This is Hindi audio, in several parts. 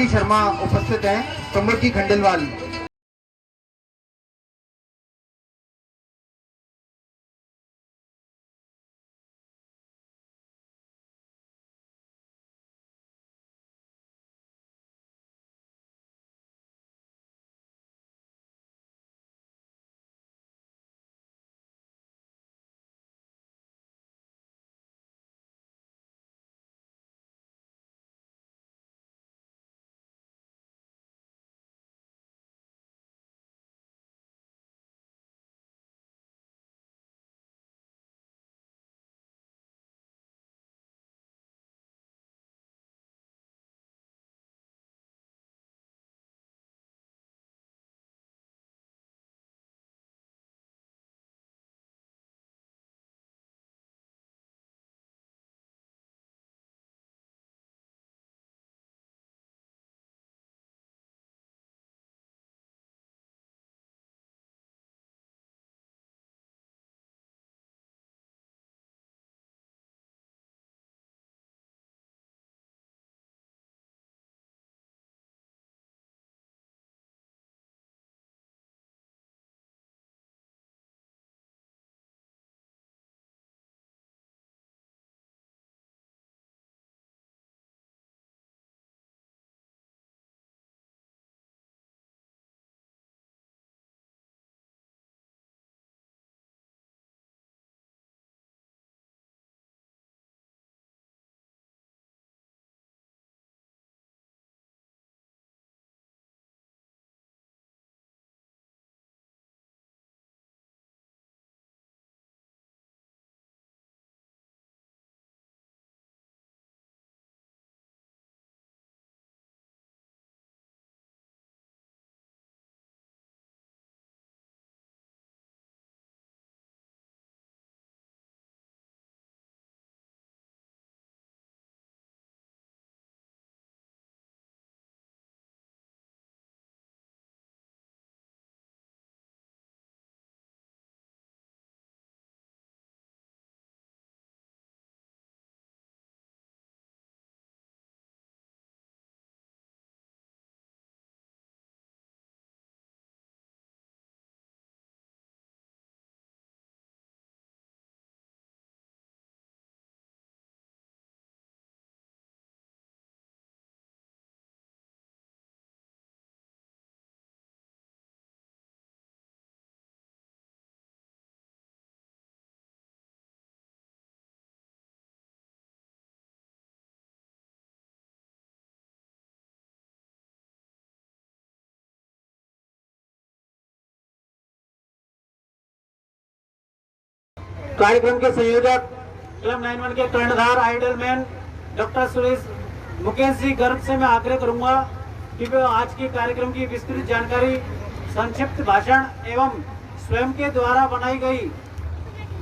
शर्मा उपस्थित हैं, कमर की खंडेलवाल। कार्यक्रम के संयोजक क्लब 91 के कर्णधार idol man doctor Suresh Mukesh ji Garg से मैं आग्रह करूंगा कि वे आज के कार्यक्रम की विस्तृत जानकारी, संक्षिप्त भाषण एवं स्वयं के द्वारा बनाई गई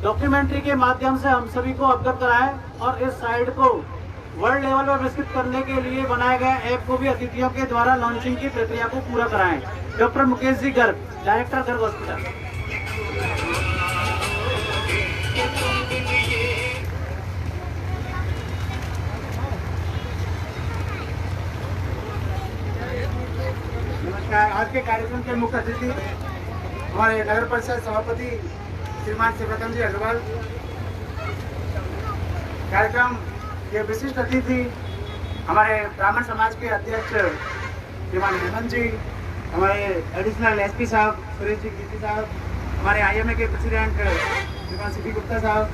डॉक्यूमेंट्री के माध्यम से हम सभी को अवगत कराएं और इस साइट को वर्ल्ड लेवल पर विस्तृत करने के लिए बनाए गए ऐप को भी अतिथियों के द्वारा लॉन्चिंग की प्रक्रिया को पूरा कराएं। Doctor Mukesh ji Garg, director Garg hospital. नमस्कार। आज के कार्यक्रम के मुख्य अतिथि हमारे नगर परिषद सभापति श्रीमान शिवरतन जी अग्रवाल, कार्यक्रम के विशिष्ट अतिथि हमारे ब्राह्मण समाज के अध्यक्ष श्रीमान हेमंत जी, हमारे एडिशनल एसपी साहब सुरेश जी कीर्ति साहब, हमारे आईएमए के प्रेसिडेंट श्रीमान सीपी गुप्ता साहब,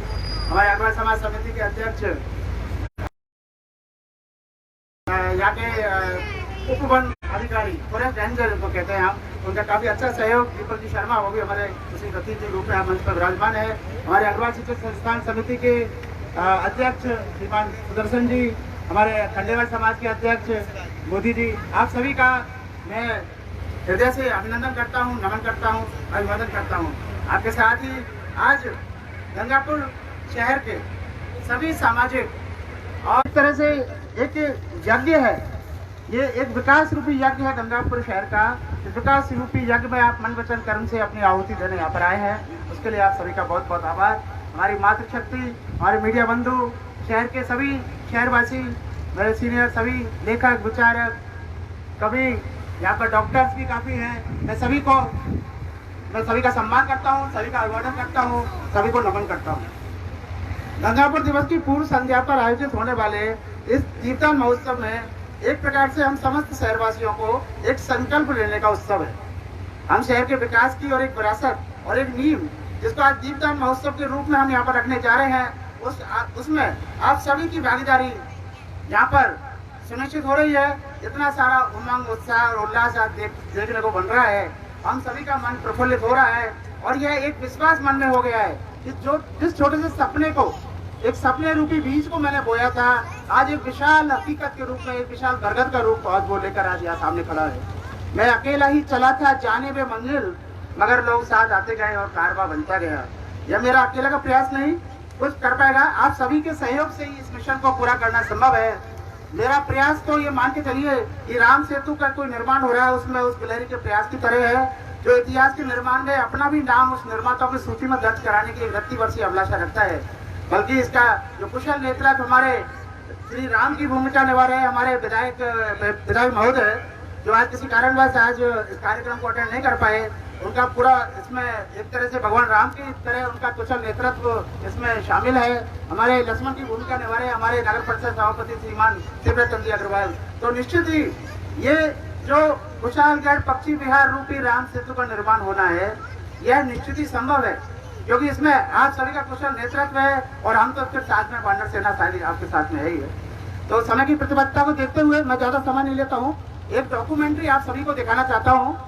हमारे अग्रवाल समाज समिति के अध्यक्ष, यहाँ के उपवन अधिकारी फॉरेस्ट रेंजर को कहते हैं हम, उनका काफी अच्छा सहयोग दीपक जी शर्मा वो भी हमारे उसी अतिथि रूप में मंच पर विराजमान है। हमारे अग्रवाल शिक्षक संस्थान समिति के अध्यक्ष श्रीमान सुदर्शन जी, हमारे खंडेवाल समाज के अध्यक्ष मोदी जी, आप सभी का मैं हृदय से अभिनंदन करता हूँ, नमन करता हूँ, अभिवादन करता हूँ। आपके साथ ही आज गंगापुर शहर के सभी सामाजिक और इस तरह से एक यज्ञ है, ये एक विकास रूपी यज्ञ है गंगापुर शहर का। इस विकास रूपी यज्ञ में आप मन वचन कर्म से अपनी आहुति देने यहाँ पर आए हैं, उसके लिए आप सभी का बहुत बहुत आभार। हमारी मातृशक्ति, हमारे मीडिया बंधु, शहर के सभी शहरवासी, मेरे सीनियर सभी लेखक, विचारक, कभी यहाँ पर डॉक्टर्स भी काफ़ी हैं। मैं सभी का सम्मान करता हूँ, सभी का अभिवादन करता हूँ, सभी को नमन करता हूँ। गंगापुर दिवस की पूर्व संध्या पर आयोजित होने वाले इस दीपदान महोत्सव में एक प्रकार से हम समस्त शहरवासियों को एक संकल्प लेने का उत्सव है। हम शहर के विकास की और एक विरासत और एक नींव, जिसको आज दीपदान महोत्सव के रूप में हम यहाँ पर रखने जा रहे हैं, उसमें आप सभी की भागीदारी यहाँ पर सुनिश्चित हो रही है। इतना सारा उमंग, उत्साह और उल्लास आज देखने को बन रहा है। हम सभी का मन प्रफुल्लित हो रहा है और यह एक विश्वास मन में हो गया है कि जिस छोटे से सपने को, एक सपने रूपी बीज को मैंने बोया था, आज एक विशाल हकीकत के रूप में, एक विशाल बरगद का रूप आज वो लेकर आज यहाँ सामने खड़ा है। मैं अकेला ही चला था जाने में मंजिल, मगर लोग साथ आते गए और कारवा बनता गया। यह मेरा अकेला का प्रयास नहीं कुछ कर पाएगा, आप सभी के सहयोग से ही इस मिशन को पूरा करना संभव है। मेरा प्रयास तो ये मान के चलिए कि राम सेतु का कोई निर्माण हो रहा है, उसमें उस गिलहरी के प्रयास की तरह है, जो इतिहास के निर्माण में अपना भी नाम उस निर्माताओं की सूची में दर्ज कराने की 31 वर्षीय अभिलाषा रखता है। बल्कि इसका जो कुशल नेतृत्व हमारे श्री राम की भूमिका निभा रहे हैं हमारे विधायक महोदय, जो आज किसी कारणवश आज इस कार्यक्रम को अटेंड नहीं कर पाए, उनका पूरा इसमें एक तरह से भगवान राम की तरह उनका कुशल नेतृत्व इसमें शामिल है। हमारे लक्ष्मण की भूमिका निभा रहे हमारे नगर परिषद सभापति श्रीमान शिवराज चंद्र अग्रवाल। तो निश्चित ही ये जो कुशालगढ़ पक्षी विहार रूपी राम सेतु का निर्माण होना है, यह निश्चित ही संभव है, क्योंकि इसमें आप सभी का कुशल नेतृत्व है और हम तो फिर साथ में वानर सेना शायद आपके साथ में है ही है। तो समय की प्रतिबद्धता को देखते हुए मैं ज्यादा समय नहीं लेता हूँ, एक डॉक्यूमेंट्री आप सभी को दिखाना चाहता हूँ।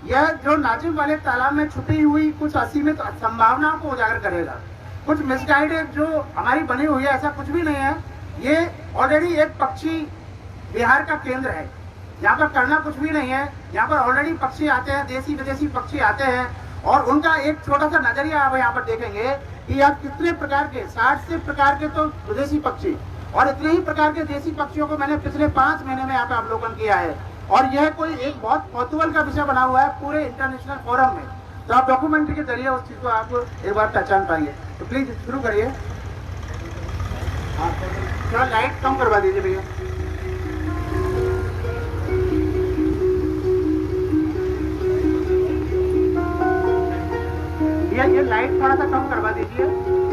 यह जो नाजिम वाले तालाब में छुपी हुई कुछ असीमित संभावनाओं को उजागर करेगा। कुछ मिसगाइडेड जो हमारी बनी हुई है, ऐसा कुछ भी नहीं है। ये ऑलरेडी एक पक्षी विहार का केंद्र है, यहाँ पर करना कुछ भी नहीं है। यहाँ पर ऑलरेडी पक्षी आते हैं, देसी विदेशी पक्षी आते हैं, और उनका एक छोटा सा नजरिया आप यहाँ पर देखेंगे कि आप कितने प्रकार के 60 से प्रकार के तो विदेशी पक्षी और इतने ही प्रकार के देसी पक्षियों को मैंने पिछले 5 महीने में यहाँ पे अवलोकन किया है। और यह कोई एक बहुत कौतूहल का विषय बना हुआ है पूरे इंटरनेशनल फोरम में। तो आप डॉक्यूमेंट्री के जरिए उस चीज को आप एक बार पहचान पाएंगे। तो प्लीज शुरू करिए। थोड़ा लाइट कम करवा दीजिए भैया। ये लाइट थोड़ा सा कम करवा दीजिए,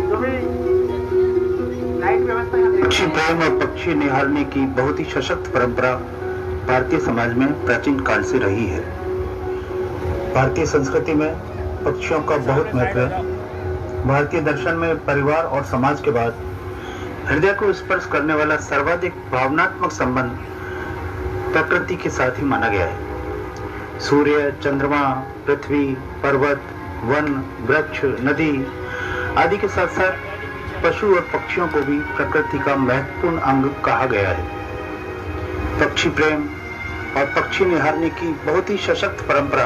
जो भी लाइट व्यवस्था यहाँ। पक्षी प्रेम और पक्षी निहारने की बहुत ही सशक्त परंपरा भारतीय समाज में प्राचीन काल से रही है। भारतीय संस्कृति में पक्षियों का बहुत महत्व है। भारतीय दर्शन में परिवार और समाज के बाद हृदय को स्पर्श करने वाला सर्वाधिक भावनात्मक संबंध प्रकृति के साथ ही माना गया है। सूर्य, चंद्रमा, पृथ्वी, पर्वत, वन, वृक्ष, नदी आदि के साथ साथ पशु और पक्षियों को भी प्रकृति का महत्वपूर्ण अंग कहा गया है। पक्षी प्रेम और पक्षी निहारने की बहुत ही सशक्त परंपरा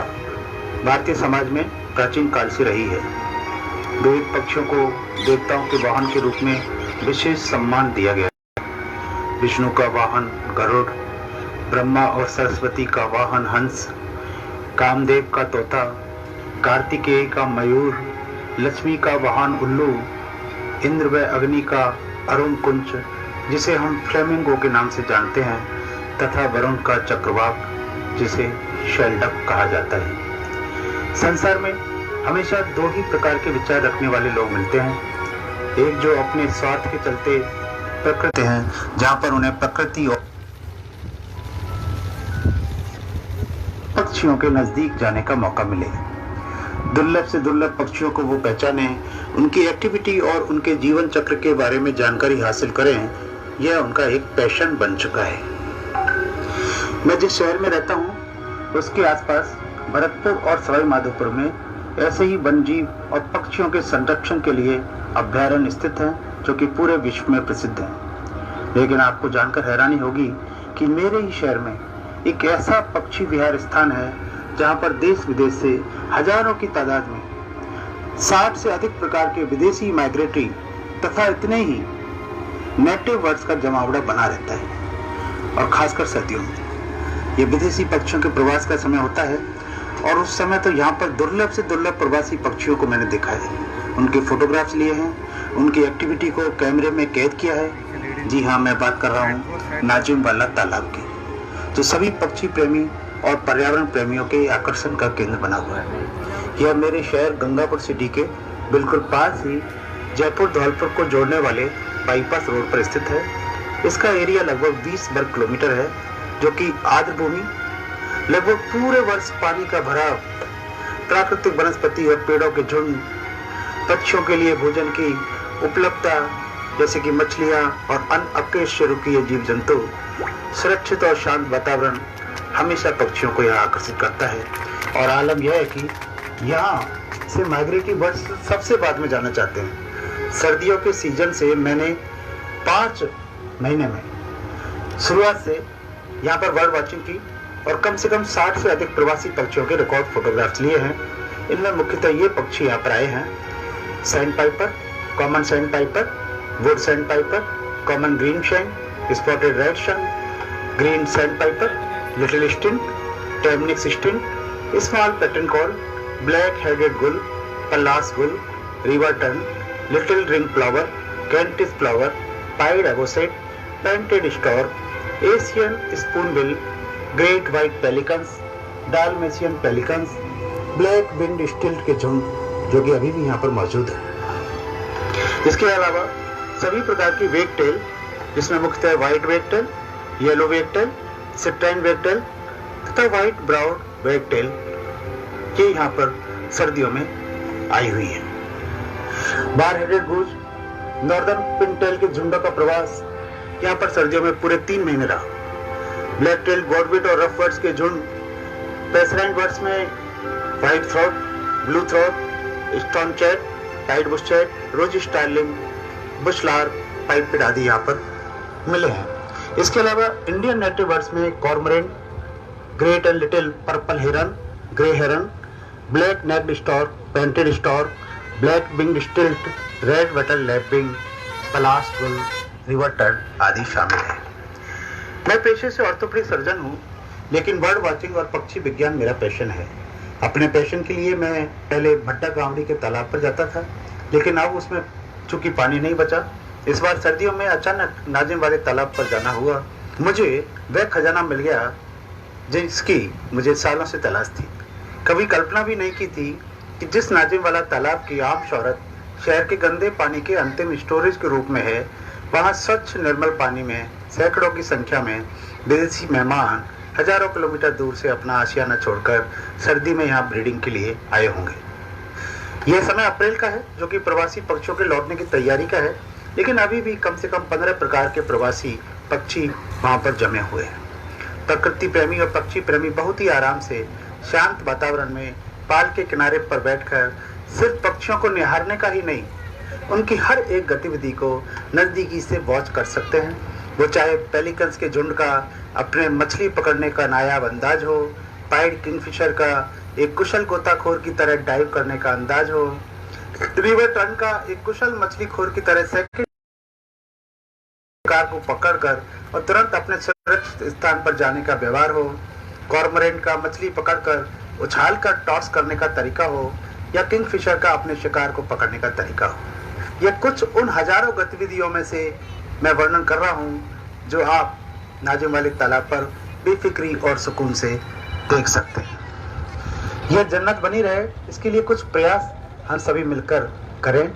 भारतीय समाज में प्राचीन काल से रही है। विविध पक्षियों को देवताओं के वाहन के रूप में विशेष सम्मान दिया गया। विष्णु का वाहन गरुड़, ब्रह्मा और सरस्वती का वाहन हंस, कामदेव का तोता, कार्तिकेय का मयूर, लक्ष्मी का वाहन उल्लू, इंद्र व अग्नि का अरुण कुंच, जिसे हम फ्लेमिंगो के नाम से जानते हैं, तथा वरुण का चक्रवाक, जिसे शेल्डक कहा जाता है। संसार में हमेशा 2 ही प्रकार के विचार रखने वाले लोग मिलते हैं। एक जो अपने स्वार्थ के चलते प्रकृति हैं, जहां पर उन्हें प्रकृति और पक्षियों के नजदीक जाने का मौका मिले, दुर्लभ से दुर्लभ पक्षियों को वो पहचाने, उनकी एक्टिविटी और उनके जीवन चक्र के बारे में जानकारी हासिल करें, यह उनका एक पैशन बन चुका है। मैं जिस शहर में रहता हूँ उसके आसपास भरतपुर और सवाई माधोपुर में ऐसे ही वन्यजीव और पक्षियों के संरक्षण के लिए अभ्यारण्य स्थित हैं, जो कि पूरे विश्व में प्रसिद्ध हैं। लेकिन आपको जानकर हैरानी होगी कि मेरे ही शहर में एक ऐसा पक्षी विहार स्थान है जहां पर देश विदेश से हजारों की तादाद में 60 से अधिक प्रकार के विदेशी माइग्रेटरी तथा इतने ही नेटिव बर्ड्स का जमावड़ा बना रहता है। और खासकर सर्दियों में ये विदेशी पक्षियों के प्रवास का समय होता है, और उस समय तो यहाँ पर दुर्लभ से दुर्लभ प्रवासी पक्षियों को मैंने देखा है, उनके फोटोग्राफ्स लिए हैं, उनकी एक्टिविटी को कैमरे में कैद किया है। जी हाँ, मैं बात कर रहा हूँ नाजिम वाला तालाब की। जो सभी पक्षी प्रेमी और पर्यावरण प्रेमियों के आकर्षण का केंद्र बना हुआ है। यह मेरे शहर गंगापुर सिटी के बिल्कुल पास ही जयपुर धौलपुर को जोड़ने वाले बाईपास रोड पर स्थित है। इसका एरिया लगभग 20 वर्ग किलोमीटर है, जो कि आर्द्र भूमि, लगभग पूरे वर्ष पानी का भराव, प्राकृतिक वनस्पति और पेड़ों के झुंड, पक्षियों के लिए भोजन की उपलब्धता जैसे कि मछलियां और अन्य अकशेरुकीय जीव जंतु, सुरक्षित और शांत वातावरण हमेशा पक्षियों को यहाँ आकर्षित करता है। और आलम यह है कि यहाँ से माइग्रेटरी बर्ड्स सबसे बाद में जाना चाहते हैं। सर्दियों के सीजन से मैंने 5 महीने में शुरुआत से यहाँ पर बर्ड वॉचिंग की और कम से कम 60 से अधिक प्रवासी पक्षियों के रिकॉर्ड फोटोग्राफ्स लिए हैं। इनमें मुख्यतः ये पक्षी यहाँ पर आए हैं: sandpiper, common sandpiper, wood sandpiper, common green shine, spotted red shine, green sandpiper, little stint, Temminck's stint, small pattern call, black headed gull, Pallas's gull, river tern, little ring plover, Kentish plover, pied avocet, painted stork, Asian spoonbill, great white pelicans, Dalmatian pelicans, black winged stilt के झुंड जो कि अभी भी यहाँ पर मौजूद है। इसके अलावा सभी प्रकार की वेग टेल, जिसमें मुख्यतः व्हाइट वेग टेल, येलो वेग टेल, सिट्राइन वेग टेल तथा व्हाइट ब्राउन वेग टेल, ये यहाँ पर सर्दियों में आई हुई है। Bar headed goose, northern Pintail के झुंडों का प्रवास यहाँ पर सर्दियों में पूरे 3 महीने रहा। ब्लैक टेल गॉडबिट और रफ बर्ड्स के झुंड, पैसराइन बर्ड्स में whitethroat, bluethroat, stonechat, pied bushchat, rose starling, bush lark, pipit आदि यहाँ पर मिले हैं। इसके अलावा इंडियन नेटिव बर्ड्स में cormorant, great and little purple heron, grey heron, black necked stork, painted stork, black winged stilt, red wattled lapwing, Pallas's gull, river turn आदि शामिल है। मैं पेशे से ऑर्थोपेडिक सर्जन हूँ, लेकिन बर्ड वॉचिंग और पक्षी विज्ञान मेरा पैशन है। अपने पैशन के लिए मैं पहले भट्टा गांवड़ी के तालाब पर जाता था, लेकिन अब उसमें चूंकि पानी नहीं बचा, इस बार सर्दियों में अचानक नाजिम वाले तालाब पर जाना हुआ। मुझे वह खजाना मिल गया जिसकी मुझे सालों से तलाश थी। कभी कल्पना भी नहीं की थी कि जिस नाजिम वाला तालाब की आम शोहरत शहर के गंदे पानी के अंतिम स्टोरेज के रूप में है, वहाँ स्वच्छ निर्मल पानी में सैकड़ों की संख्या में विदेशी मेहमान हजारों किलोमीटर दूर से अपना आशियाना छोड़कर सर्दी में यहाँ ब्रीडिंग के लिए आए होंगे। यह समय अप्रैल का है, जो कि प्रवासी पक्षियों के लौटने की तैयारी का है, लेकिन अभी भी कम से कम 15 प्रकार के प्रवासी पक्षी वहाँ पर जमे हुए हैं। प्रकृति प्रेमी और पक्षी प्रेमी बहुत ही आराम से शांत वातावरण में पाल के किनारे पर बैठकर सिर्फ पक्षियों को निहारने का ही नहीं, उनकी हर एक गतिविधि को नजदीकी से वॉच कर सकते हैं। वो चाहे पेलिकन्स के झुंड का अपने मछली पकड़ने का नायाब अंदाज हो, पाइड किंगफिशर का एक कुशल गोताखोर की तरह डाइव करने का अंदाज हो, रिवर टर्न का एक कुशल मछली खोर की तरह सेकंड शिकार को पकड़कर और तुरंत अपने सुरक्षित स्थान पर जाने का व्यवहार हो, कॉर्मोरेंट का मछली पकड़कर उछालकर टॉस करने का तरीका हो, या किंगफिशर का अपने शिकार को पकड़ने का तरीका हो। यह कुछ उन हजारों गतिविधियों में से मैं वर्णन कर रहा हूं जो आप नाजिम वाले तालाब पर बेफिक्री और सुकून से देख सकते हैं। यह जन्नत बनी रहे, इसके लिए कुछ प्रयास हम सभी मिलकर करें।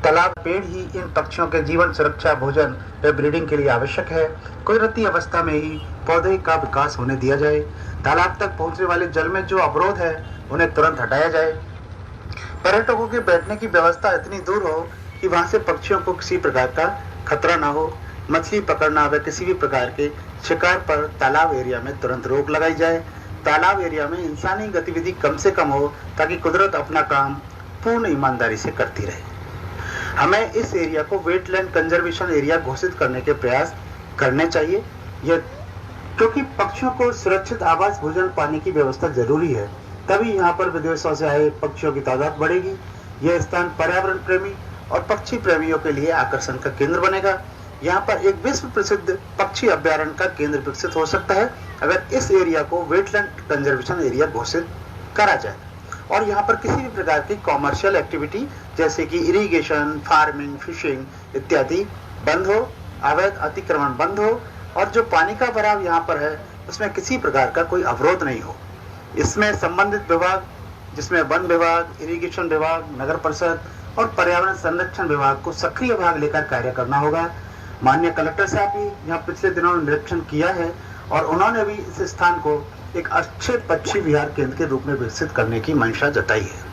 तालाब पेड़ ही इन पक्षियों के जीवन, सुरक्षा, भोजन व ब्रीडिंग के लिए आवश्यक है। कुदरती अवस्था में ही पौधे का विकास होने दिया जाए। तालाब तक पहुंचने वाले जल में जो अवरोध है उन्हें तुरंत हटाया जाए। पर्यटकों के बैठने की व्यवस्था इतनी दूर हो कि वहां से पक्षियों को किसी प्रकार का खतरा ना हो। मछली पकड़ना व किसी भी प्रकार के शिकार पर तालाब एरिया में तुरंत रोक लगाई जाए। तालाब एरिया में इंसानी गतिविधि कम से कम हो, ताकि कुदरत अपना काम पूर्ण ईमानदारी से करती रहे। हमें इस एरिया को वेटलैंड कंजर्वेशन एरिया घोषित करने के प्रयास करने चाहिए। यह क्योंकि पक्षियों को सुरक्षित आवास, भोजन, पानी की व्यवस्था जरूरी है, तभी यहाँ पर विदेशों से आए पक्षियों की तादाद बढ़ेगी। यह स्थान पर्यावरण प्रेमी और पक्षी प्रेमियों के लिए आकर्षण का केंद्र बनेगा। यहाँ पर एक विश्व प्रसिद्ध पक्षी अभ्यारण्य का केंद्र विकसित हो सकता है अगर इस एरिया को वेटलैंड कंजर्वेशन एरिया घोषित करा जाए और यहाँ पर किसी भी प्रकार की कॉमर्शियल एक्टिविटी जैसे कि इरिगेशन, फार्मिंग, फिशिंग इत्यादि बंद हो, अवैध अतिक्रमण बंद हो और जो पानी का भराव यहाँ पर है उसमें किसी प्रकार का कोई अवरोध नहीं हो। इसमें संबंधित विभाग, जिसमें वन विभाग, इरिगेशन विभाग, नगर परिषद और पर्यावरण संरक्षण विभाग को सक्रिय भाग लेकर कार्य करना होगा। माननीय कलेक्टर साहब भी यहाँ पिछले दिनों निरीक्षण किया है और उन्होंने भी इस स्थान को एक अच्छे पक्षी विहार केंद्र के रूप में विकसित करने की मंशा जताई है।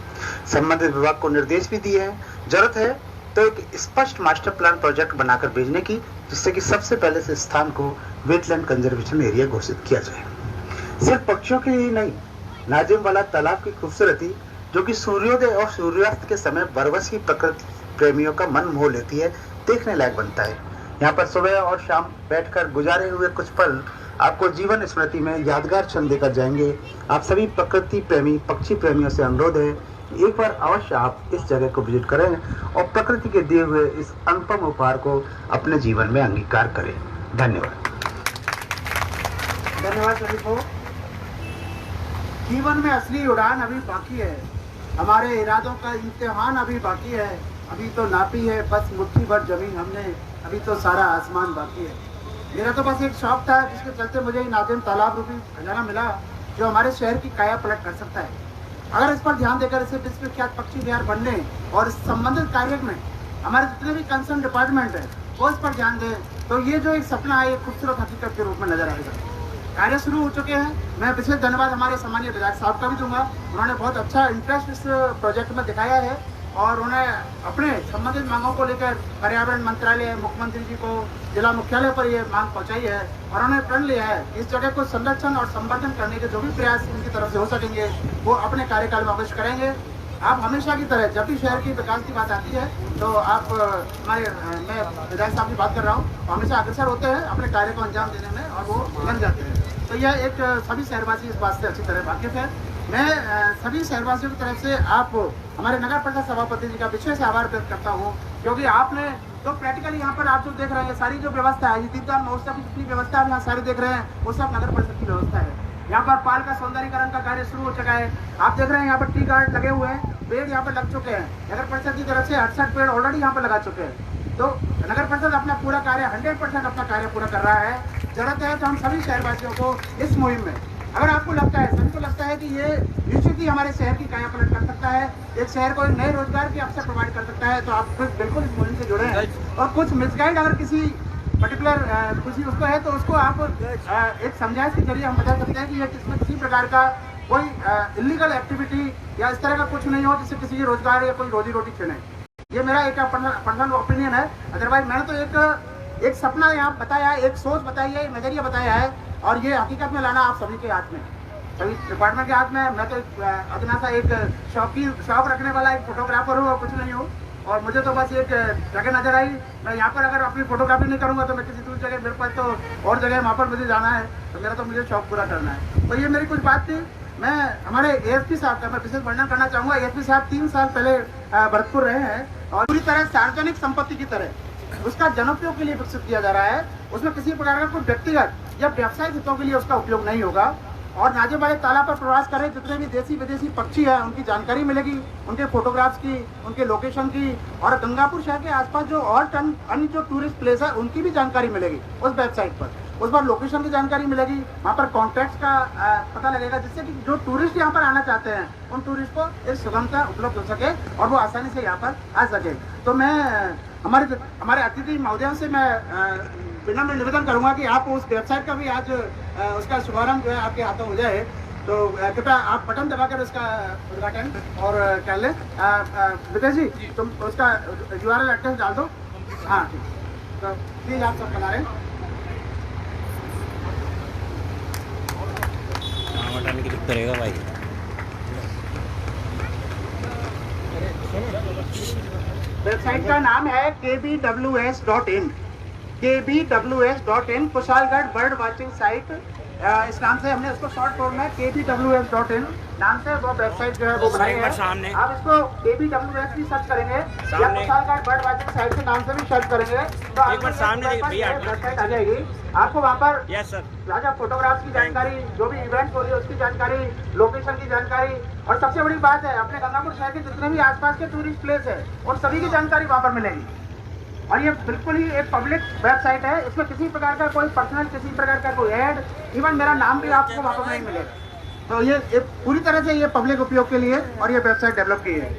संबंधित विभाग को निर्देश भी दिए हैं, जरूरत है तो एक स्पष्ट मास्टर प्लान प्रोजेक्ट बनाकर भेजने की, जिससे कि सबसे पहले इस स्थान को वेटलैंड कंजर्वेशन एरिया घोषित किया जाए। सिर्फ पक्षियों के लिए नहीं, नाजिम वाला तालाब की खूबसूरती, जो कि सूर्योदय और सूर्यास्त के समय बरवसी प्रकृति प्रेमियों का मन मोह लेती है, देखने लायक बनता है। यहाँ पर सुबह और शाम बैठकर गुजारे हुए कुछ पल आपको जीवन स्मृति में यादगार क्षण देकर जाएंगे। आप सभी प्रकृति प्रेमी, पक्षी प्रेमियों से अनुरोध है, एक बार अवश्य आप इस जगह को विजिट करें और प्रकृति के दिए हुए इस अनुपम उपहार को अपने जीवन में अंगीकार करें। धन्यवाद। धन्यवाद सभी को। जीवन में असली उड़ान अभी बाकी है, हमारे इरादों का इम्तिहान अभी बाकी है। अभी तो नापी है बस मुट्ठी भर जमीन हमने, अभी तो सारा आसमान बाकी है। मेरा तो बस एक शौक था, जिसके चलते मुझे नाजिम तालाब रूपी खजाना मिला, जो हमारे शहर की काया पलट कर सकता है। अगर इस पर ध्यान देकर इसे विश्वविख्यात पक्षी विहार बनने और संबंधित कार्य में हमारे जितने भी कंसर्न डिपार्टमेंट है वो इस पर ध्यान दें, तो ये जो एक सपना है, एक खूबसूरत हकीकत के रूप में नजर आएगा। कार्य शुरू हो चुके हैं। मैं विशेष धन्यवाद हमारे सम्मानीय विधायक साहब का भी दूंगा। उन्होंने बहुत अच्छा इंटरेस्ट इस प्रोजेक्ट में दिखाया है और उन्हें अपने संबंधित मांगों को लेकर पर्यावरण मंत्रालय, मुख्यमंत्री जी को, जिला मुख्यालय पर यह मांग पहुंचाई है और उन्होंने प्रण लिया है इस जगह को संरक्षण और संवर्धन करने के जो भी प्रयास उनकी तरफ से हो सकेंगे वो अपने कार्यकाल में अवश्य करेंगे। आप हमेशा की तरह जब भी शहर की विकास की बात आती है तो आप हमारे, मैं विधायक साहब की बात कर रहा हूँ, हमेशा अग्रसर होते हैं अपने कार्य को अंजाम देने में और वो बन जाते हैं। तो यह एक सभी शहरवासी इस बात से अच्छी तरह वाकिफ है। मैं सभी शहरवासियों की तरफ से आप हमारे नगर परिषद सभापति जी का विशेष आभार व्यक्त करता हूँ, क्योंकि आपने तो प्रैक्टिकली यहाँ पर आप जो देख रहे हैं सारी जो व्यवस्था है, दीपदान महोत्सव की जितनी व्यवस्था आप यहाँ सारी देख रहे हैं वो सब नगर परिषद की व्यवस्था है। यहाँ पर पार्क का सौंदर्यीकरण का कार्य शुरू हो चुका है। आप देख रहे हैं यहाँ पर टी गार्ड लगे हुए हैं, पेड़ यहाँ पर लग चुके हैं। नगर परिषद की तरफ से 68 पेड़ ऑलरेडी यहाँ पर लगा चुके हैं। तो नगर परिषद अपना पूरा कार्य 100% अपना कार्य पूरा कर रहा है। जरूरत है तो हम सभी शहरवासियों को इस मुहिम में, अगर आपको लगता है, सभी को लगता है कि ये निश्चित ही हमारे शहर की काया पलट कर सकता है, एक शहर को एक नए रोजगार के अवसर प्रोवाइड कर सकता है, तो आप बिल्कुल इस मुहिम से जुड़े हैं। और कुछ मिसगाइड अगर किसी पर्टिकुलर किसी उसको है तो उसको आप एक समझाइश के जरिए हम बता सकते हैं कि ये इसमें किसी प्रकार का कोई इलीगल एक्टिविटी या इस तरह का कुछ नहीं हो जिससे किसी रोजगार या कोई रोजी रोटी छिने। ये मेरा एक पर्सनल ओपिनियन है। अदरवाइज मैंने तो एक सपना यहाँ बताया है, एक सोच बताई है, एक नजरिया बताया है और ये हकीकत में लाना आप सभी के हाथ में, सभी डिपार्टमेंट के हाथ में। मैं तो अदना सा एक शौक रखने वाला एक फोटोग्राफर हूँ और कुछ नहीं हूँ। और मुझे तो बस एक जगह नजर आई, मैं यहाँ पर अगर अपनी फोटोग्राफी नहीं करूँगा तो मैं किसी दूसरी जगह, मेरे पास तो और जगह वहाँ पर मुझे जाना है, तो मेरा तो मुझे शौक पूरा करना है। तो ये मेरी कुछ बात थी। मैं हमारे एएसपी साहब का मैं विशेष वर्णन करना चाहूँगा। एएसपी साहब 3 साल पहले भरतपुर रहे हैं और पूरी तरह सार्वजनिक संपत्ति की तरह उसका जनोपयोग के लिए विकसित किया जा रहा है। उसमें किसी प्रकार का कोई व्यक्तिगत या व्यावसायिक हितों के लिए उसका उपयोग नहीं होगा। और नाजिम वाले तालाब पर प्रवास करें, जितने भी देसी विदेशी पक्षी हैं उनकी जानकारी मिलेगी, उनके फोटोग्राफ्स की, उनके लोकेशन की, और गंगापुर शहर के आसपास जो और अन्य जो टूरिस्ट प्लेस है उनकी भी जानकारी मिलेगी उस वेबसाइट पर। उस पर लोकेशन की जानकारी मिलेगी, वहाँ पर कॉन्टैक्ट्स का पता लगेगा, जिससे कि जो टूरिस्ट यहाँ पर आना चाहते हैं उन टूरिस्ट को एक सुगमता उपलब्ध हो सके और वो आसानी से यहाँ पर आ सके। तो मैं हमारे अतिथि महोदयों से मैं विनम्र निवेदन करूंगा कि आप उस वेबसाइट का भी आज उसका शुभारंभ जो है आपके हाथों हो जाए, तो कृपया आप बटन दबाकर उसका उद्घाटन और कर लें। विजय जी तुम उसका URL एड्रेस डाल दो। हाँ ठीक, तो प्लीज आप सब बना रहे हैं। बटन क्लिक करेगा भाई। वेबसाइट का नाम है kbws.in, kbws.in, Kushalgarh bird watching site, इस नाम से हमने उसको शॉर्ट फॉर्म में kbws.in नाम से वो वेबसाइट जो है वो बनाई है। आप इसको kbws भी सर्च करेंगे या कुशालगढ़ बर्ड वाचिंग साइट के नाम से भी सर्च करेंगे तो आपको वेबसाइट आ जाएगी। आपको वहाँ पर राजा फोटोग्राफ्स की जानकारी, जो भी इवेंट हो रही है उसकी जानकारी, लोकेशन की जानकारी, और सबसे बड़ी बात है अपने गंगापुर शहर के जितने भी आसपास के टूरिस्ट प्लेस है उन सभी की जानकारी वहाँ पर मिलेगी। और ये बिल्कुल ही एक पब्लिक वेबसाइट है, इसमें किसी प्रकार का कोई पर्सनल, किसी प्रकार का कोई ऐड, इवन मेरा नाम भी आपको वहाँ पर नहीं मिलेगा। तो ये पूरी तरह से ये पब्लिक उपयोग के लिए और ये वेबसाइट डेवलप की है।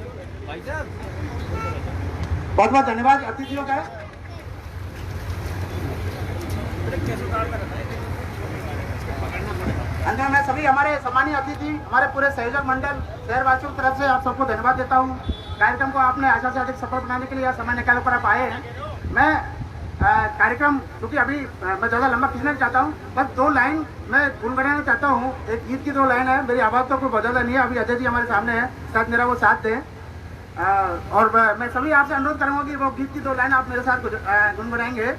बहुत बहुत धन्यवाद अतिथियों का। अंदर मैं सभी हमारे सम्मानीय अतिथि, हमारे पूरे सहयोग मंडल, शहरवासियों की तरफ से आप सबको धन्यवाद देता हूँ। कार्यक्रम को आपने आशा से अधिक सफल बनाने के लिए समय निकाल कर आप आए हैं। मैं कार्यक्रम, क्योंकि अभी मैं ज़्यादा लंबा खींचना नहीं चाहता हूँ, बस 2 लाइन मैं गुनगुनाना चाहता हूँ। एक गीत की 2 लाइन है, मेरी आवाज़ तो कोई बहुत ज़्यादा नहीं है। अभी अजय जी हमारे सामने है, शायद मेरा वो साथ दें। और मैं सभी आपसे अनुरोध करूँगा कि वो गीत की 2 लाइन आप मेरे साथ गुनगुनाएंगे।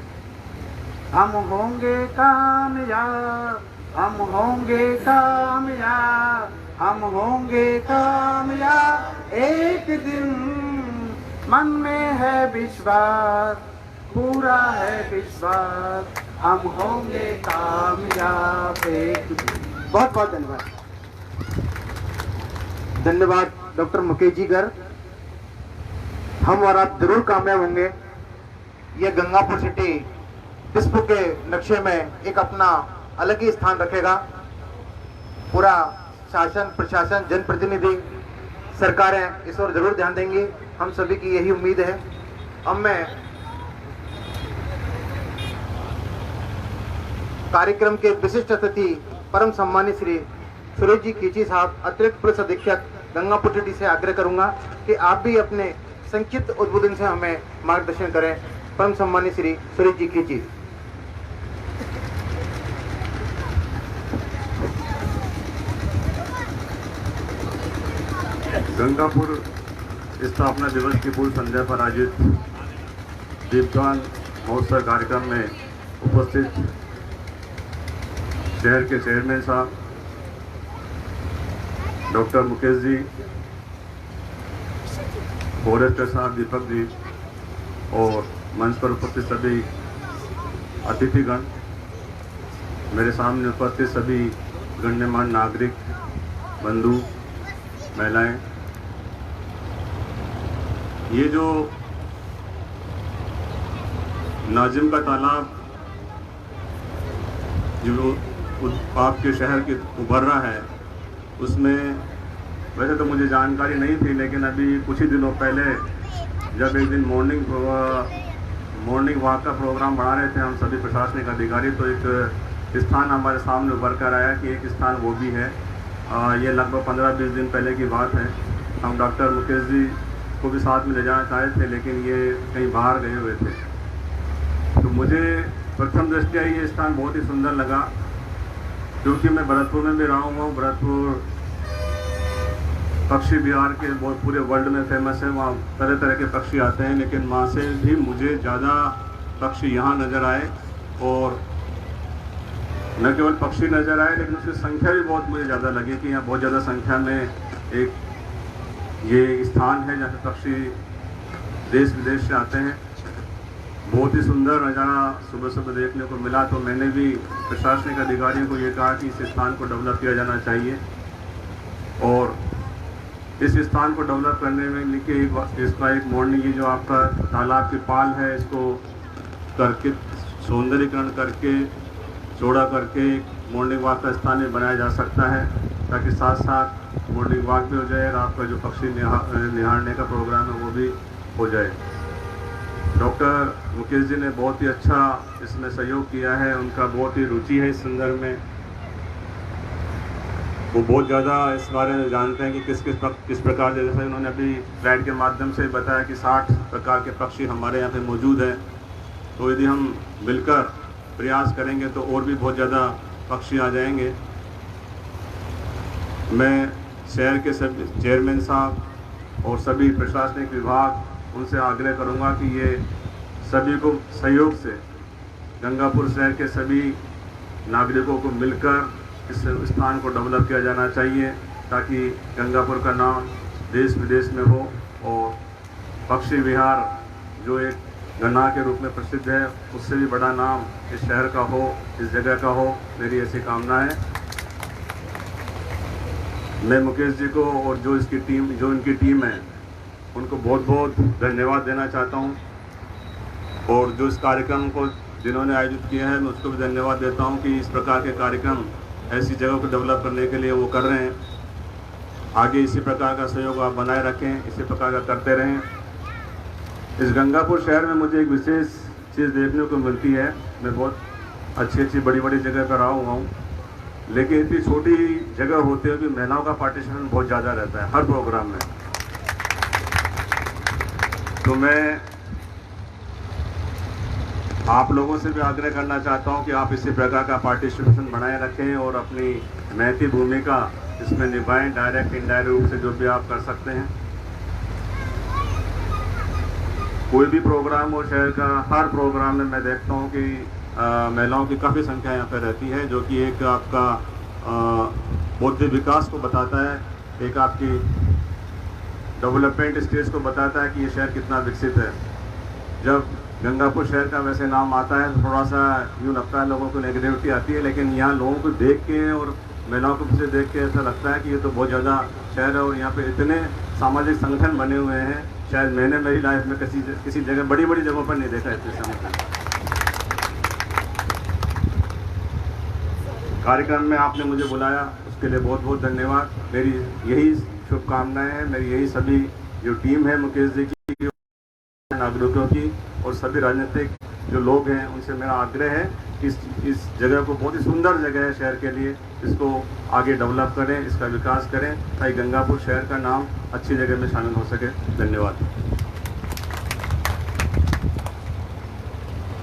हम होंगे कामयाब, हम होंगे कामयाब, हम होंगे कामयाब एक दिन, मन में है विश्वास, पूरा है विश्वास, हम होंगे कामयाब एक दिन। बहुत बहुत धन्यवाद। धन्यवाद डॉक्टर मुकेश जी गर्ग। हम और आप जरूर कामयाब होंगे। ये गंगापुर सिटी विश्व के नक्शे में एक अपना अलग ही स्थान रखेगा। पूरा शासन, प्रशासन, जनप्रतिनिधि, सरकारें इस ओर जरूर ध्यान देंगी। हम सभी की यही उम्मीद है। अब मैं कार्यक्रम के विशिष्ट अतिथि परम सम्मानित श्री सुरेश जी कीची साहब, अतिरिक्त पुलिस अधीक्षक गंगापुर सिटी से आग्रह करूंगा कि आप भी अपने संक्षिप्त उद्बोधन से हमें मार्गदर्शन करें। परम सम्मानित श्री सुरेश जी कीची। गंगापुर स्थापना दिवस की पूर्व संध्या पर आयोजित दीपदान महोत्सव कार्यक्रम में उपस्थित शहर के चेयरमैन साहब डॉक्टर मुकेश जी, फॉरेस्टर साहब दीपक जी और मंच पर उपस्थित सभी अतिथिगण, मेरे सामने उपस्थित सभी गण्यमान्य नागरिक, बंधु, महिलाएं, ये जो नाजिम का तालाब जो आपके शहर के उभर रहा है, उसमें वैसे तो मुझे जानकारी नहीं थी, लेकिन अभी कुछ ही दिनों पहले जब एक दिन मॉर्निंग वॉक का प्रोग्राम बना रहे थे हम सभी प्रशासनिक अधिकारी, तो एक स्थान हमारे सामने उभर कर आया कि एक स्थान वो भी है। ये लगभग 15-20 दिन पहले की बात है। हम डॉक्टर मुकेश जी को भी साथ में ले जाना चाहे थे, लेकिन ये कहीं बाहर गए हुए थे। तो मुझे प्रथम दृष्टया ये स्थान बहुत ही सुंदर लगा, क्योंकि मैं भरतपुर में भी रहा हूँ। भरतपुर पक्षी विहार के बहुत पूरे वर्ल्ड में फेमस है, वहाँ तरह तरह के पक्षी आते हैं, लेकिन वहाँ से भी मुझे ज़्यादा पक्षी यहाँ नज़र आए। और न केवल पक्षी नज़र आए, लेकिन उसकी संख्या भी बहुत मुझे ज़्यादा लगी कि यहाँ बहुत ज़्यादा संख्या में एक ये स्थान है जहाँ पे पक्षी देश विदेश से आते हैं। बहुत ही सुंदर नज़ारा सुबह सुबह देखने को मिला। तो मैंने भी प्रशासनिक अधिकारियों को ये कहा कि इस स्थान को डेवलप किया जाना चाहिए, और इस स्थान को डेवलप करने में लिखे इसका एक मॉर्निंग, ये जो आपका तालाब की पाल है, इसको करके सौंदर्यीकरण करके चौड़ा करके मॉर्निंग वॉक का स्थान भी बनाया जा सकता है, ताकि साथ साथ मॉर्निंग वॉक भी हो जाए और आपका जो पक्षी निहारने का प्रोग्राम है वो भी हो जाए। डॉक्टर मुकेश जी ने बहुत ही अच्छा इसमें सहयोग किया है, उनका बहुत ही रुचि है इस संदर्भ में। वो बहुत ज़्यादा इस बारे में जानते हैं कि किस प्रकार से, जैसे उन्होंने अभी स्लाइड के माध्यम से बताया कि 60 प्रकार के पक्षी हमारे यहाँ पे मौजूद हैं। तो यदि हम मिलकर प्रयास करेंगे तो और भी बहुत ज़्यादा पक्षी आ जाएंगे। मैं शहर के सभी चेयरमैन साहब और सभी प्रशासनिक विभाग, उनसे आग्रह करूंगा कि ये सभी को सहयोग से गंगापुर शहर के सभी नागरिकों को मिलकर इस स्थान को डेवलप किया जाना चाहिए, ताकि गंगापुर का नाम देश विदेश में हो और पक्षी विहार जो एक गन्ना के रूप में प्रसिद्ध है, उससे भी बड़ा नाम इस शहर का हो, इस जगह का हो। मेरी ऐसी कामना है। मैं मुकेश जी को और जो इनकी टीम है, उनको बहुत बहुत धन्यवाद देना चाहता हूं। और जो इस कार्यक्रम को जिन्होंने आयोजित किया है मैं उसको भी धन्यवाद देता हूं कि इस प्रकार के कार्यक्रम ऐसी जगहों को डेवलप करने के लिए वो कर रहे हैं। आगे इसी प्रकार का सहयोग आप बनाए रखें, इसी प्रकार का करते रहें। इस गंगापुर शहर में मुझे एक विशेष चीज़ देखने को मिलती है। मैं बहुत अच्छी बड़ी बड़ी जगह पर रहा हुआ हूँ, लेकिन इतनी छोटी जगह होते हुए भी महिलाओं का पार्टिसिपेशन बहुत ज़्यादा रहता है हर प्रोग्राम में। तो मैं आप लोगों से भी आग्रह करना चाहता हूं कि आप इसी प्रकार का पार्टिसिपेशन बनाए रखें और अपनी महती भूमिका इसमें निभाएं, डायरेक्ट इनडायरेक्ट रूप से जो भी आप कर सकते हैं। कोई भी प्रोग्राम हो शहर का, हर प्रोग्राम में मैं देखता हूं कि महिलाओं की काफ़ी संख्या यहाँ पर रहती है, जो कि एक आपका बौद्धिक विकास को बताता है, एक आपकी डेवलपमेंट स्टेज को बताता है कि ये शहर कितना विकसित है। जब गंगापुर शहर का वैसे नाम आता है तो थोड़ा सा यूँ लगता है, लोगों को नेगेटिविटी आती है, लेकिन यहाँ लोगों को देख के और महिलाओं को से देख के ऐसा लगता है कि ये तो बहुत ज़्यादा शहर है और यहाँ पे इतने सामाजिक संगठन बने हुए हैं, शायद मैंने मेरी लाइफ में किसी जगह बड़ी बड़ी जगहों पर नहीं देखा इतने संगठन। कार्यक्रम में आपने मुझे बुलाया उसके लिए बहुत बहुत धन्यवाद। मेरी यही शुभकामनाएं हैं, मेरी यही सभी जो टीम है मुकेश जी की, नागरिकों की और सभी राजनीतिक जो लोग हैं उनसे मेरा आग्रह है कि इस जगह को, बहुत ही सुंदर जगह है शहर के लिए, इसको आगे डेवलप करें, इसका विकास करें ताकि गंगापुर शहर का नाम अच्छी जगह में शामिल हो सके। धन्यवाद।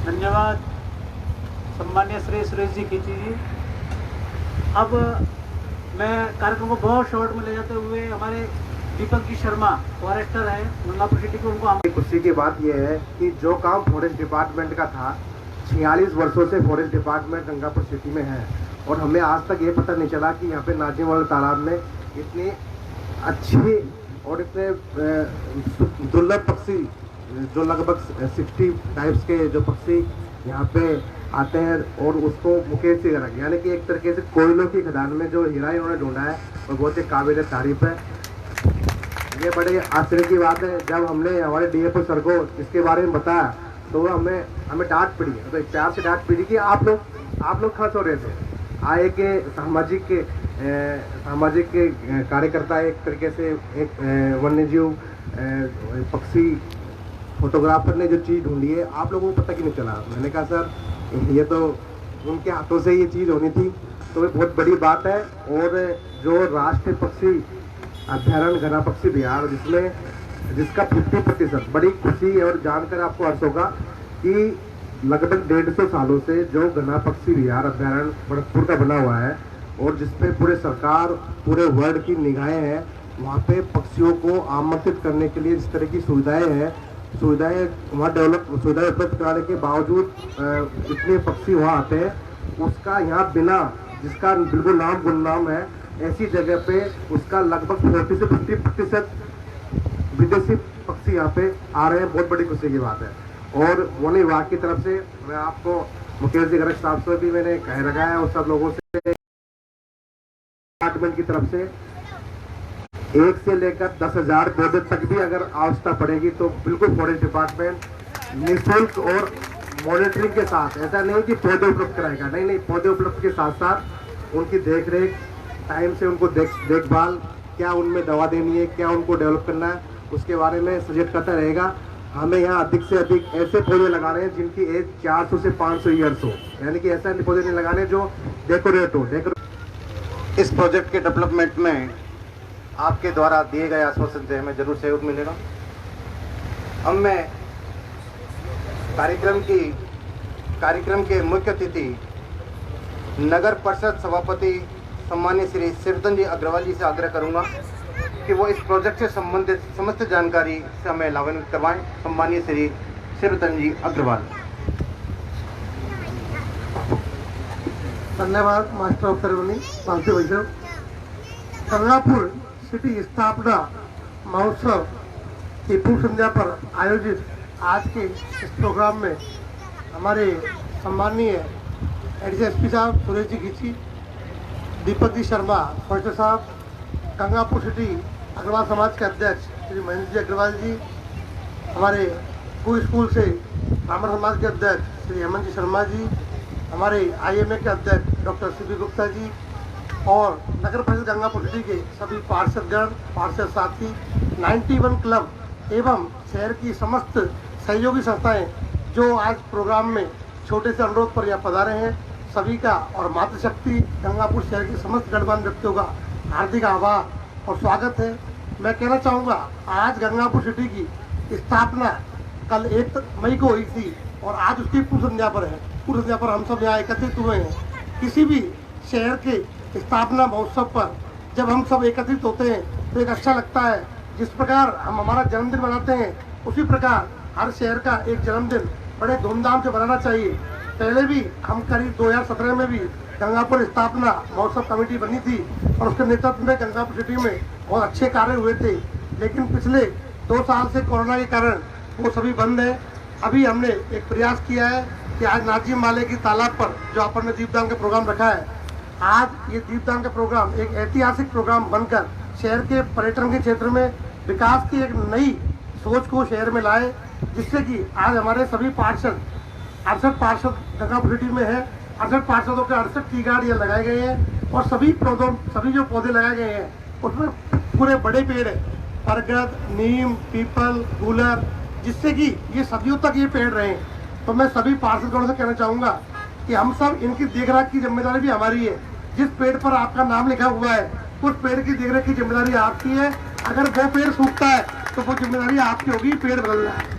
धन्यवाद सम्मान्य श्री सुरेश जी खींची जी। अब मैं कार्यक्रम को बहुत शॉर्ट में ले जाते हुए हमारे दीपक जी शर्मा फॉरेस्टर है गंगापुर सिटी के, उनको खुशी की बात यह है कि जो काम फॉरेस्ट डिपार्टमेंट का था 46 वर्षों से फॉरेस्ट डिपार्टमेंट गंगापुर सिटी में है और हमें आज तक ये पता नहीं चला कि यहाँ पे नाजिम तालाब में इतनी अच्छी और इतने दुर्लभ पक्षी, जो लगभग 60 टाइप्स के जो पक्षी यहाँ पे आते हैं और उसको मुकेश जी गर्ग यानी कि एक तरीके से कोयलों की खदान में जो हीरा इन्होंने ढूंढा है वो बहुत ही काबिल तारीफ है। ये बड़े आश्चर्य की बात है, जब हमने हमारे डीएफओ सर को इसके बारे में बताया तो वो हमें डांट पड़ी, तो एक प्यार से डांट पड़ी कि आप लोग खर्च हो रहे थे। आए के सामाजिक कार्यकर्ता एक तरीके से एक वन्यजीव पक्षी फोटोग्राफर ने जो चीज़ ढूंढी है आप लोगों को पता क्यों नहीं चला। मैंने कहा सर ये तो उनके हाथों से ये चीज़ होनी थी, तो ये बहुत बड़ी बात है। और जो राष्ट्रीय पक्षी अभ्यारण्य घना पक्षी बिहार जिसका 50% बड़ी खुशी और जानकर आपको हर्ष होगा कि लगभग 150 सालों से जो घना पक्षी बिहार अभ्यारण्य भरतपुर का बना हुआ है और जिसपे पूरे सरकार पूरे वर्ल्ड की निगाहें हैं, वहाँ पे पक्षियों को आमंत्रित करने के लिए जिस तरह की सुविधाएं वहाँ सुविधाएं उपलब्ध कराने के बावजूद जितने पक्षी वहाँ आते हैं उसका यहाँ बिना, जिसका बिल्कुल नाम गुमनाम है, ऐसी जगह पे उसका लगभग 40 से 50% विदेशी पक्षी यहाँ पे आ रहे हैं। बहुत बड़ी खुशी की बात है। और वन विभाग की तरफ से मैं आपको मुकेश जी गर्ग साहब से भी मैंने कह रखा है और सब लोगों से डिपार्टमेंट की तरफ से 1 से लेकर 10,000 पौधे तक भी अगर आवश्यकता पड़ेगी तो बिल्कुल फॉरेस्ट डिपार्टमेंट निःशुल्क और मॉनिटरिंग के साथ, ऐसा नहीं कि पौधे उपलब्ध कराएगा, नहीं, पौधे उपलब्ध के साथ साथ उनकी देखरेख, टाइम से उनको देखभाल, क्या उनमें दवा देनी है, क्या उनको डेवलप करना है, उसके बारे में सजेस्ट करता रहेगा। हमें यहाँ अधिक से अधिक ऐसे पौधे लगाने हैं जिनकी एज 400 से 500 ईयर्स हो, यानी कि ऐसे पौधे नहीं लगाने जो डेकोरेट हो। इस प्रोजेक्ट के डेवलपमेंट में आपके द्वारा दिए गए आश्वासन से हमें जरूर सहयोग मिलेगा। अब मैं कार्यक्रम के मुख्य अतिथि नगर परिषद सभापति सम्मानीय श्री शिवरतन जी अग्रवाल जी से आग्रह करूंगा कि वो इस प्रोजेक्ट से संबंधित समस्त जानकारी से हमें लाभान्वित करवाएं। सम्मानीय श्री शिवरतन जी अग्रवाल। धन्यवाद मास्टर ऑफ सेरेमनी पांचवी वैष्णव। गंगापुर सिटी स्थापना महोत्सव की पूर्व संध्या पर आयोजित आज के इस प्रोग्राम में हमारे सम्माननीय एडिशनल एसपी साहब सुरेश जी खींची, दीपक जी शर्मा फॉरेस्टर साहब, गंगापुर सिटी अग्रवाल समाज के अध्यक्ष श्री महेंद्र जी अग्रवाल जी, हमारे स्कूल से ब्राह्मण समाज के अध्यक्ष श्री हेमंत जी शर्मा जी, हमारे IMA के अध्यक्ष डॉक्टर CP गुप्ता जी और नगर परिषद गंगापुर सिटी के सभी पार्षदगण, पार्षद साथी, 91 क्लब एवं शहर की समस्त सहयोगी संस्थाएं जो आज प्रोग्राम में छोटे से अनुरोध पर यहाँ पधारे हैं, सभी का और मातृशक्ति गंगापुर शहर की समस्त गणमान्य व्यक्तियों का हार्दिक आभार और स्वागत है। मैं कहना चाहूँगा, आज गंगापुर सिटी की स्थापना कल 1 मई को हुई थी और आज उसकी पूर्व संध्या पर है। पूर्व संध्या पर हम सब यहाँ एकत्रित हुए हैं। किसी भी शहर के स्थापना महोत्सव पर जब हम सब एकत्रित होते हैं तो एक अच्छा लगता है। जिस प्रकार हम हमारा जन्मदिन मनाते हैं उसी प्रकार हर शहर का एक जन्मदिन बड़े धूमधाम से मनाना चाहिए। पहले भी हम करीब 2017 में भी गंगापुर स्थापना महोत्सव कमेटी बनी थी और उसके नेतृत्व में गंगापुर सिटी में बहुत अच्छे कार्य हुए थे, लेकिन पिछले 2 साल से कोरोना के कारण वो सभी बंद है। अभी हमने एक प्रयास किया है कि आज नाजिम माले की तालाब पर जो अपन ने दीपदान का प्रोग्राम रखा है, आज ये दीपदान का प्रोग्राम एक ऐतिहासिक प्रोग्राम बनकर शहर के पर्यटन के क्षेत्र में विकास की एक नई सोच को शहर में लाए, जिससे कि आज हमारे सभी पार्षद 68 पार्षद गंगापुर सिटी में है। 68 पार्षदों के 68 टी गार्ड लगाए गए हैं और सभी जो पौधे लगाए गए हैं उसमें पूरे बड़े पेड़ है, बरगद, नीम, पीपल, गूलर, जिससे कि ये सदियों तक ये पेड़ रहे। तो मैं सभी पार्षदगणों से कहना चाहूँगा कि हम सब इनकी देखरेख की जिम्मेदारी भी हमारी है। जिस पेड़ पर आपका नाम लिखा हुआ है उस पेड़ की देखरेख की जिम्मेदारी आपकी है। अगर वो पेड़ सूखता है तो वो जिम्मेदारी आपकी होगी पेड़ बदलना है।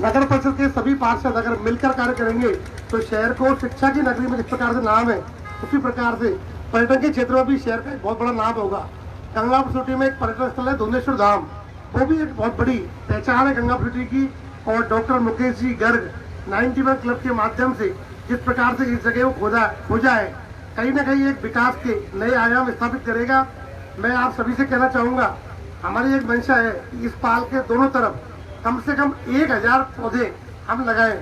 नगर परिषद के सभी पार्षद अगर मिलकर कार्य करेंगे तो शहर को शिक्षा की नगरी में जिस प्रकार से नाम है उसी प्रकार से पर्यटन के क्षेत्र में भी शहर का एक बहुत बड़ा नाम होगा। गंगापुर सिटी में एक पर्यटन स्थल है धुंधेश्वर धाम, वो भी एक बहुत बड़ी पहचान है गंगापुर सिटी की। और डॉक्टर मुकेश जी गर्ग 91 क्लब के माध्यम से जिस प्रकार से इस जगह को खोजा है, कहीं ना कहीं एक विकास के नए आयाम स्थापित करेगा। मैं आप सभी से कहना चाहूँगा, हमारी एक मंशा है कि इस पाल के दोनों तरफ कम से कम 1000 पौधे हम लगाएं,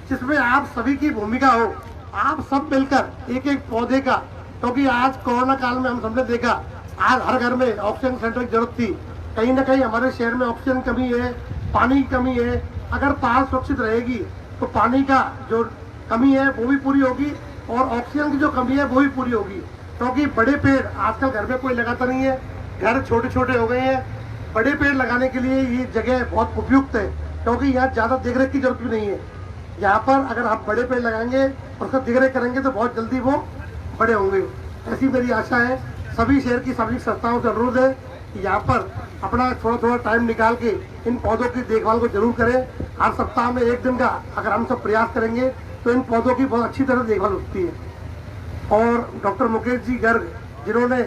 जिसमें आप सभी की भूमिका हो। आप सब मिलकर एक एक पौधे का, क्योंकि आज कोरोना काल में हम सबने देखा आज हर घर में ऑक्सीजन सेंटर की जरूरत थी। कहीं ना कहीं हमारे शहर में ऑक्सीजन कमी है, पानी की कमी है। अगर ताल सुरक्षित रहेगी तो पानी का जो कमी है वो भी पूरी होगी और ऑक्सीजन की जो कमी है वो भी पूरी होगी। क्योंकि बड़े पेड़ आजकल घर में कोई लगाता नहीं है, घर छोटे छोटे हो गए हैं। बड़े पेड़ लगाने के लिए ये जगह बहुत उपयुक्त है, क्योंकि यहाँ ज़्यादा देखरेख की जरूरत भी नहीं है। यहाँ पर अगर आप बड़े पेड़ लगाएंगे और उसका देखरेख करेंगे तो बहुत जल्दी वो बड़े होंगे। ऐसी मेरी आशा है। सभी शहर की सभी संस्थाओं से अनुरोध है कि यहाँ पर अपना थोड़ा टाइम निकाल के इन पौधों की देखभाल को जरूर करें। हर सप्ताह में 1 दिन का अगर हम सब प्रयास करेंगे तो इन पौधों की बहुत अच्छी तरह देखभाल होती है। और डॉक्टर मुकेश जी गर्ग जिन्होंने